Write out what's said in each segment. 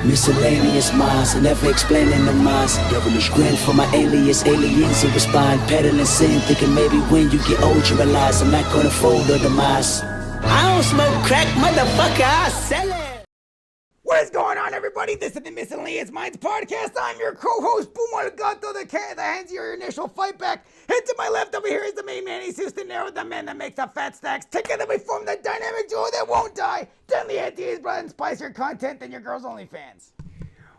Miscellaneous minds, never explaining the minds. Devilish grin for my alias, aliens who respond. Peddling sin, thinking maybe when you get old you realize I'm not gonna fold or demise. I don't smoke crack, motherfucker, I sell it. What is going on, everybody? This is the Miscellaneous Minds Podcast. I'm your co-host, Boom Gato, the cat that hands you your initial fight back. And to my left over here is the main man. He's Houston Narrow, the man that makes the fat stacks. Together we form the dynamic duo that won't die. Deadly ATA's brother and spicier content than your girls' OnlyFans.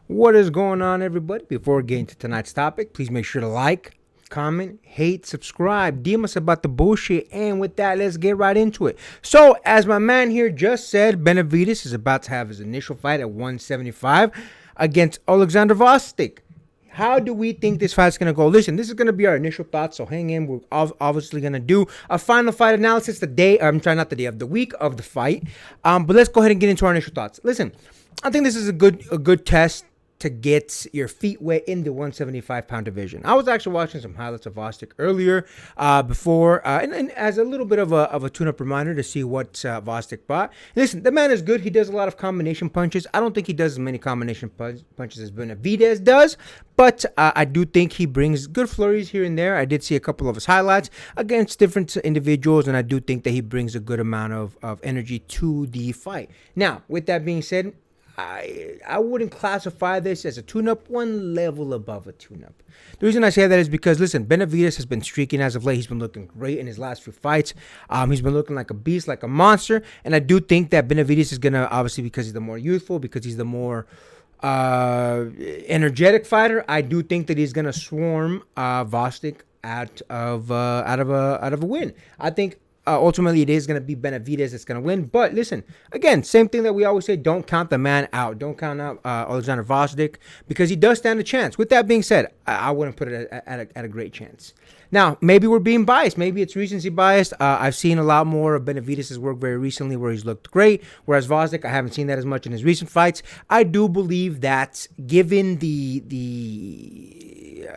What is going on, everybody? Before we get into tonight's topic, please make sure to like, comment, hate, subscribe, DM us about the bullshit, and with that, let's get right into it. So, as my man here just said, Benavidez is about to have his initial fight at 175 against Oleksandr Gvozdyk. How do we think this fight's going to go? Listen, this is going to be our initial thoughts, so hang in. We're obviously going to do a final fight analysis the week of the fight. But let's go ahead and get into our initial thoughts. Listen, I think this is a good test to get your feet wet in the 175-pound division. I was actually watching some highlights of Gvozdyk earlier before, and as a little bit of a tune-up reminder to see what Gvozdyk bought. Listen, the man is good. He does a lot of combination punches. I don't think he does as many combination punches as Benavidez does, but I do think he brings good flurries here and there. I did see a couple of his highlights against different individuals, and I do think that he brings a good amount of energy to the fight. Now, with that being said, I wouldn't classify this as a tune-up, one level above a tune-up. The reason I say that is because, listen, Benavidez has been streaking as of late. He's been looking great in his last few fights. He's been looking like a beast, like a monster. And I do think that Benavidez is going to, obviously because he's the more youthful, because he's the more energetic fighter, I do think that he's going to swarm Gvozdyk out of a win. I think ultimately, it is going to be Benavidez that's going to win. But listen, again, same thing that we always say, don't count the man out. Don't count out Oleksandr Gvozdyk because he does stand a chance. With that being said, I wouldn't put it at a great chance. Now, maybe we're being biased. Maybe it's recency biased. I've seen a lot more of Benavidez's work very recently where he's looked great, whereas Gvozdyk, I haven't seen that as much in his recent fights. I do believe that given the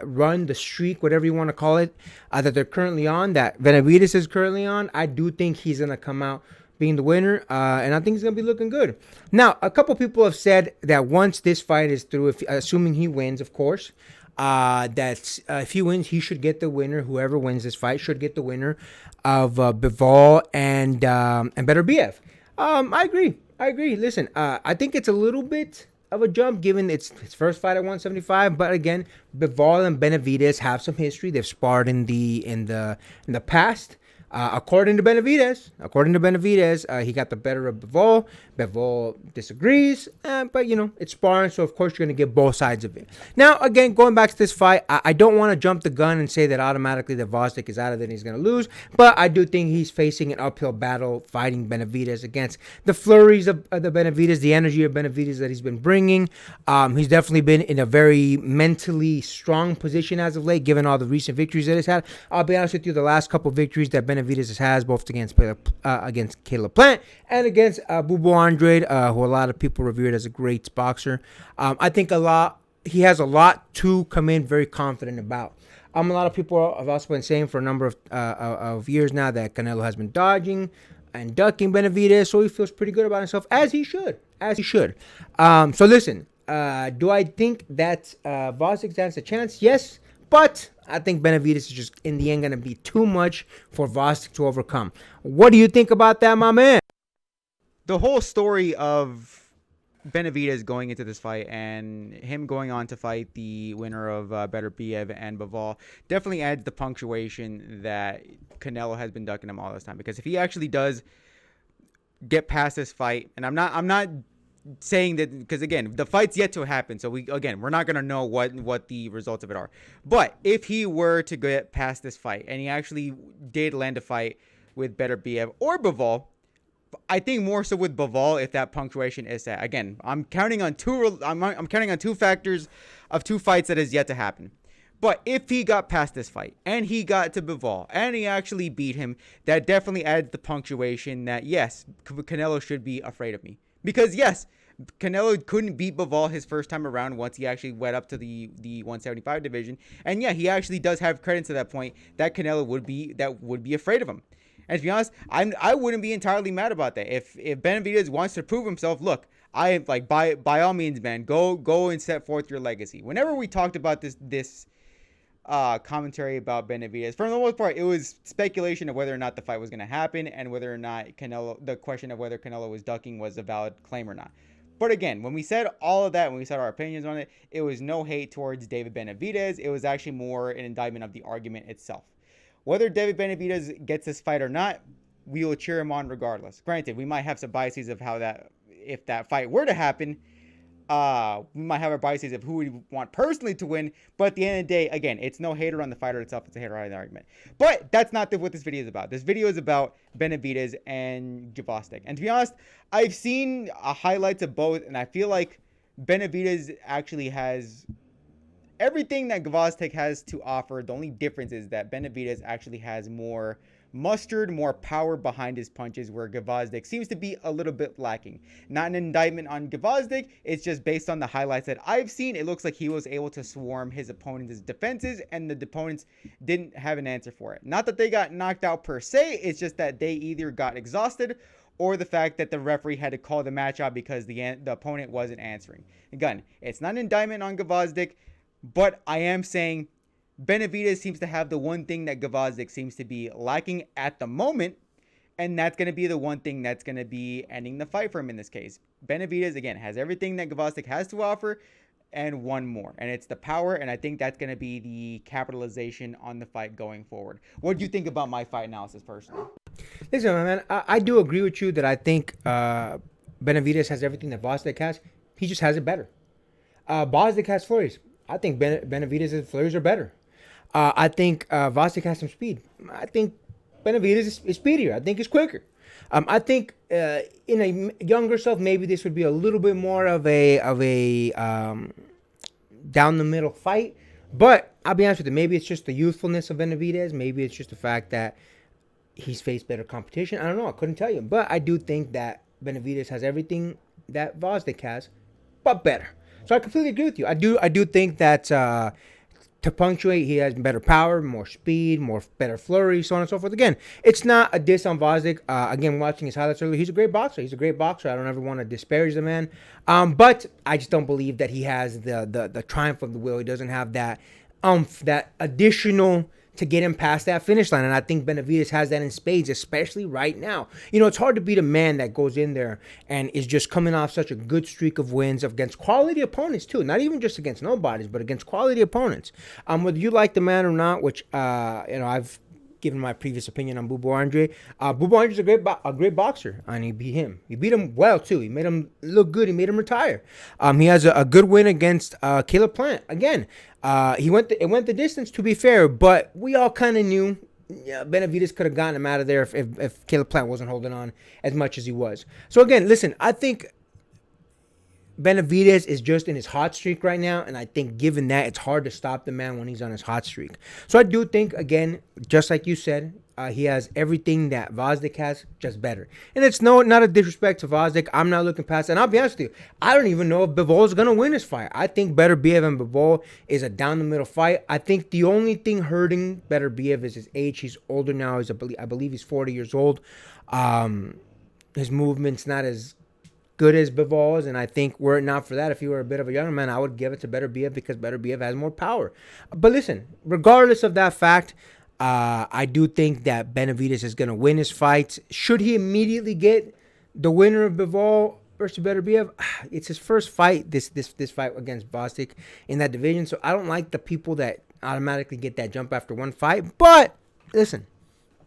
run, the streak, whatever you want to call it, that they're currently on, that Benavidez is currently on, I do think he's going to come out being the winner, and I think he's going to be looking good. Now, a couple people have said that once this fight is through, assuming he wins, of course, that if he wins, he should get the winner. Whoever wins this fight should get the winner of Bivol and Beterbiev. I agree. Listen, I think it's a little bit of a jump given it's his first fight at 175. But again, Bivol and Benavidez have some history. They've sparred in the past. According to Benavidez, he got the better of Bivol. Bivol disagrees, but, it's sparring, so of course you're going to get both sides of it. Now, again, going back to this fight, I don't want to jump the gun and say that automatically the Gvozdyk is out of it and he's going to lose, but I do think he's facing an uphill battle fighting Benavidez against the flurries of the Benavidez, the energy of Benavidez that he's been bringing. He's definitely been in a very mentally strong position as of late, given all the recent victories that he's had. I'll be honest with you, the last couple victories that Benavidez has, both against Caleb Plant and against Bubu Andrade, who a lot of people revered as a great boxer. I think he has a lot to come in very confident about. A lot of people have also been saying for a number of years now that Canelo has been dodging and ducking Benavidez, so he feels pretty good about himself, as he should. So listen, do I think that Gvozdyk stands a chance? Yes. But I think Benavidez is just, in the end, going to be too much for Gvozdyk to overcome. What do you think about that, my man? The whole story of Benavidez going into this fight and him going on to fight the winner of Beterbiev and Bivol definitely adds the punctuation that Canelo has been ducking him all this time. Because if he actually does get past this fight, and I'm not saying that, because again, the fight's yet to happen, so we're not going to know what the results of it are. But if he were to get past this fight and he actually did land a fight with Beterbiev or Bivol, I think more so with Bivol if that punctuation is set. Again, I'm counting on two factors of two fights that is yet to happen. But if he got past this fight and he got to Bivol and he actually beat him, that definitely adds the punctuation that yes, Canelo should be afraid of me. Because yes, Canelo couldn't beat Bivol his first time around once he actually went up to the 175 division. And yeah, he actually does have credit to that point that Canelo would be afraid of him. And to be honest, I wouldn't be entirely mad about that. If Benavidez wants to prove himself, look, I like by all means, man, go and set forth your legacy. Whenever we talked about this commentary about Benavidez, for the most part, it was speculation of whether or not the fight was going to happen and whether or not the question of whether Canelo was ducking was a valid claim or not. But again, when we said all of that, when we said our opinions on it, it was no hate towards David Benavidez. It was actually more an indictment of the argument itself. Whether David Benavidez gets this fight or not, we will cheer him on regardless. Granted, we might have some biases of if that fight were to happen, we might have our biases of who we want personally to win, but at the end of the day, again, it's no hater on the fighter itself, it's a hater on the argument. But that's not what this video is about. This video is about Benavidez and Gvozdyk. And to be honest, I've seen highlights of both, and I feel like Benavidez actually has everything that Gvozdyk has to offer. The only difference is that Benavidez actually has more mustard, more power behind his punches, where Gvozdyk seems to be a little bit lacking. Not an indictment on Gvozdyk, it's just based on the highlights that I've seen. It looks like he was able to swarm his opponent's defenses, and the opponents didn't have an answer for it. Not that they got knocked out per se, it's just that they either got exhausted or the fact that the referee had to call the match out because the opponent wasn't answering. Again, it's not an indictment on Gvozdyk, but I am saying Benavidez seems to have the one thing that Gvozdyk seems to be lacking at the moment, and that's going to be the one thing that's going to be ending the fight for him in this case. Benavidez, again, has everything that Gvozdyk has to offer and one more, and it's the power, and I think that's going to be the capitalization on the fight going forward. What do you think about my fight analysis personally? Listen, man, I do agree with you that I think Benavidez has everything that Gvozdyk has. He just has it better. Gvozdyk has flurries. I think Benavidez's flurries are better. I think Gvozdyk has some speed. I think Benavidez is speedier. I think he's quicker. I think in a younger self, maybe this would be a little bit more of a down the middle fight. But I'll be honest with you, maybe it's just the youthfulness of Benavidez. Maybe it's just the fact that he's faced better competition. I don't know. I couldn't tell you. But I do think that Benavidez has everything that Gvozdyk has, but better. So I completely agree with you. I do think that to punctuate, he has better power, more speed, better flurry, so on and so forth. Again, it's not a diss on Gvozdyk. Again, watching his highlights earlier, he's a great boxer. I don't ever want to disparage the man. But I just don't believe that he has the triumph of the will. He doesn't have that that additional to get him past that finish line. And I think Benavidez has that in spades, especially right now. You know, it's hard to beat a man that goes in there and is just coming off such a good streak of wins against quality opponents, too. Not even just against nobodies, but against quality opponents. Whether you like the man or not, which, I've given my previous opinion on Bubu Andre. Bubu Andre is a great boxer, and he beat him. He beat him well, too. He made him look good. He made him retire. He has a good win against Caleb Plant. Again, it went the distance, to be fair, but we all kind of knew Benavidez could have gotten him out of there if Caleb Plant wasn't holding on as much as he was. So, again, listen, I think Benavidez is just in his hot streak right now, and I think given that, it's hard to stop the man when he's on his hot streak. So I do think, again, just like you said, he has everything that Gvozdyk has, just better. And it's not a disrespect to Gvozdyk. I'm not looking past it. And I'll be honest with you, I don't even know if Bivol is going to win this fight. I think Beterbiev and Bivol is a down-the-middle fight. I think the only thing hurting Beterbiev is his age. He's older now. I believe he's 40 years old. His movement's not as good as Bivol's, and I think were it not for that, if he were a bit of a younger man, I would give it to Beterbiev because Beterbiev has more power. But listen, regardless of that fact, I do think that Benavidez is going to win his fight. Should he immediately get the winner of Bivol versus Beterbiev? It's his first fight, this fight against Gvozdyk in that division, so I don't like the people that automatically get that jump after one fight. But listen,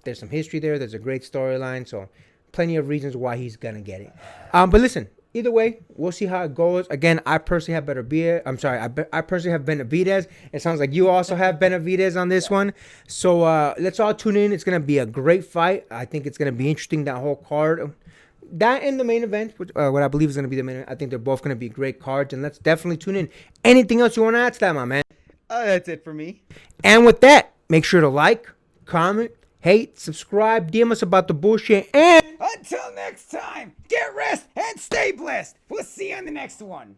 there's some history there. There's a great storyline, so plenty of reasons why he's going to get it. But listen, either way, we'll see how it goes. Again, I personally have Beterbiev. I'm sorry, I personally have Benavidez. It sounds like you also have Benavidez on this one. So let's all tune in. It's going to be a great fight. I think it's going to be interesting, that whole card. That and the main event, what I believe is going to be the main event. I think they're both going to be great cards, and let's definitely tune in. Anything else you want to add to that, my man? That's it for me. And with that, make sure to like, comment, hate, subscribe, DM us about the bullshit, and until next time, get rest and stay blessed. We'll see you on the next one.